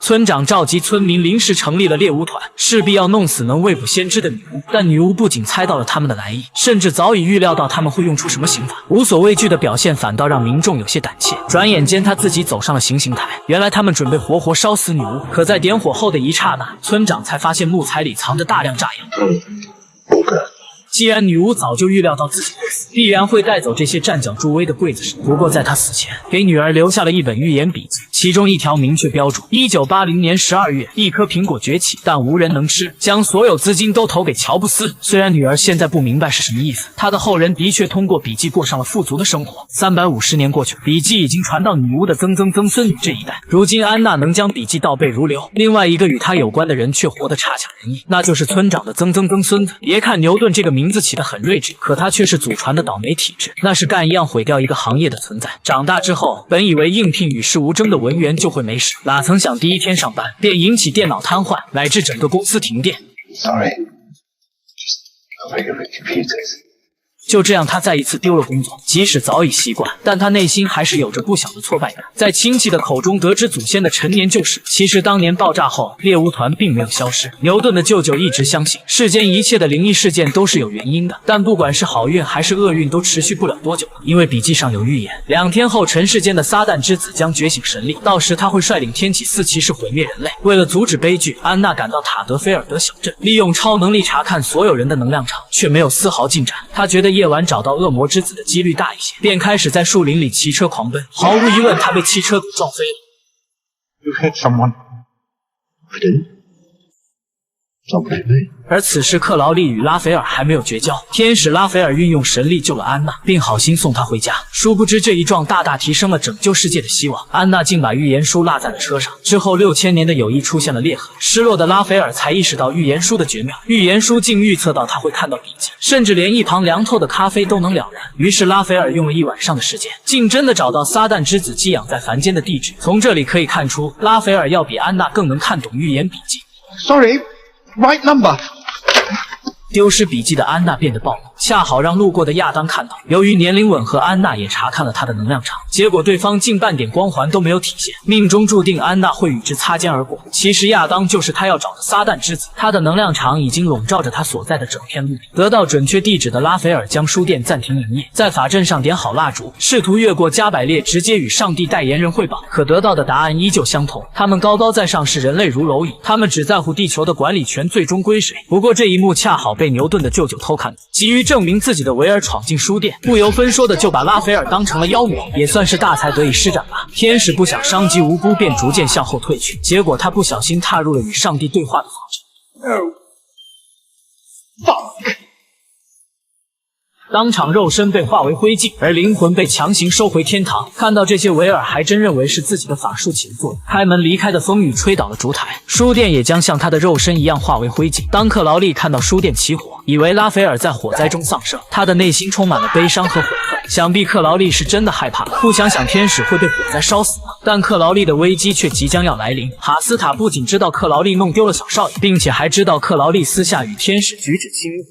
村长召集村民临时成立了猎巫团，势必要弄死能未卜先知的女巫。但女巫不仅猜到了他们的来意，甚至早已预料到他们会用出什么刑罚，无所畏惧的表现反倒让民众有些胆怯。转眼间，他自己走上了行刑台。原来他们准备活活烧死女巫，可在点火后的一刹那，村长才发现木材里藏着大量炸药。既然女巫早就预料到自己会死，必然会带走这些站脚助威的刽子手。不过在她死前，给女儿留下了一本预言笔记，其中一条明确标注：1980年12月，一颗苹果崛起，但无人能吃，将所有资金都投给乔布斯。虽然女儿现在不明白是什么意思，她的后人的确通过笔记过上了富足的生活。350年过去了，笔记已经传到女巫的曾孙女这一代。如今安娜能将笔记倒背如流，另外一个与她有关的人却活得差强人意，那就是村长的曾孙子。别看牛顿这个名字起得很睿智，可他却是祖传的倒霉体质，那是干一样毁掉一个行业的存在。长大之后，本以为应聘与世无争的文员就会没事，哪曾想第一天上班便引起电脑瘫痪，乃至整个公司停电。就这样，他再一次丢了工作。即使早已习惯，但他内心还是有着不小的挫败感。在亲戚的口中得知祖先的陈年旧事，其实当年爆炸后，猎巫团并没有消失。牛顿的舅舅一直相信，世间一切的灵异事件都是有原因的，但不管是好运还是厄运，都持续不了多久了。因为笔记上有预言，2天后尘世间的撒旦之子将觉醒神力，到时他会率领天启4骑士毁灭人类。为了阻止悲剧，安娜赶到塔德菲尔德小镇，利用超能力查看所有人的能量场，却没有丝毫进展。他觉得夜晚找到恶魔之子的几率大一些，便开始在树林里骑车狂奔。毫无疑问，他被汽车给撞飞了。You hit someone. I did. Somebody me. 而此时克劳利与拉斐尔还没有绝交，天使拉斐尔运用神力救了安娜，并好心送她回家。殊不知这一撞大大提升了拯救世界的希望。安娜竟把预言书落在了车上，之后6000年的友谊出现了裂痕。失落的拉斐尔才意识到预言书的绝妙，预言书竟预测到他会看到笔记，甚至连一旁凉透的咖啡都能了然。于是拉斐尔用了1晚上的时间，竟真的找到撒旦之子寄养在凡间的地址。从这里可以看出，拉斐尔要比安娜更能看懂预言笔记。Sorry, right number. 丢失笔记的安娜变得暴怒，恰好让路过的亚当看到。由于年龄吻合，安娜也查看了他的能量场，结果对方竟半点光环都没有体现，命中注定安娜会与之擦肩而过。其实亚当就是他要找的撒旦之子，他的能量场已经笼罩着他所在的整片陆地。得到准确地址的拉斐尔将书店暂停营业，在法阵上点好蜡烛，试图越过加百列直接与上帝代言人汇报，可得到的答案依旧相同。他们高高在上，视人类如蝼蚁，他们只在乎地球的管理权最终归谁。不过这一幕恰好被牛顿的舅舅偷看，急于证明自己的维尔闯进书店，不由分说的就把拉斐尔当成了妖魔，也算是大才得以施展吧。天使不想伤及无辜，便逐渐向后退去，结果他不小心踏入了与上帝对话的法阵。Fuck. 当场肉身被化为灰烬，而灵魂被强行收回天堂。看到这些，维尔还真认为是自己的法术起了作用。开门离开的风雨吹倒了烛台，书店也将像他的肉身一样化为灰烬。当克劳利看到书店起火，以为拉斐尔在火灾中丧生，他的内心充满了悲伤和悔恨。想必克劳利是真的害怕，不想想天使会被火灾烧死吗？但克劳利的危机却即将要来临。哈斯塔不仅知道克劳利弄丢了小少爷，并且还知道克劳利私下与天使举止亲密。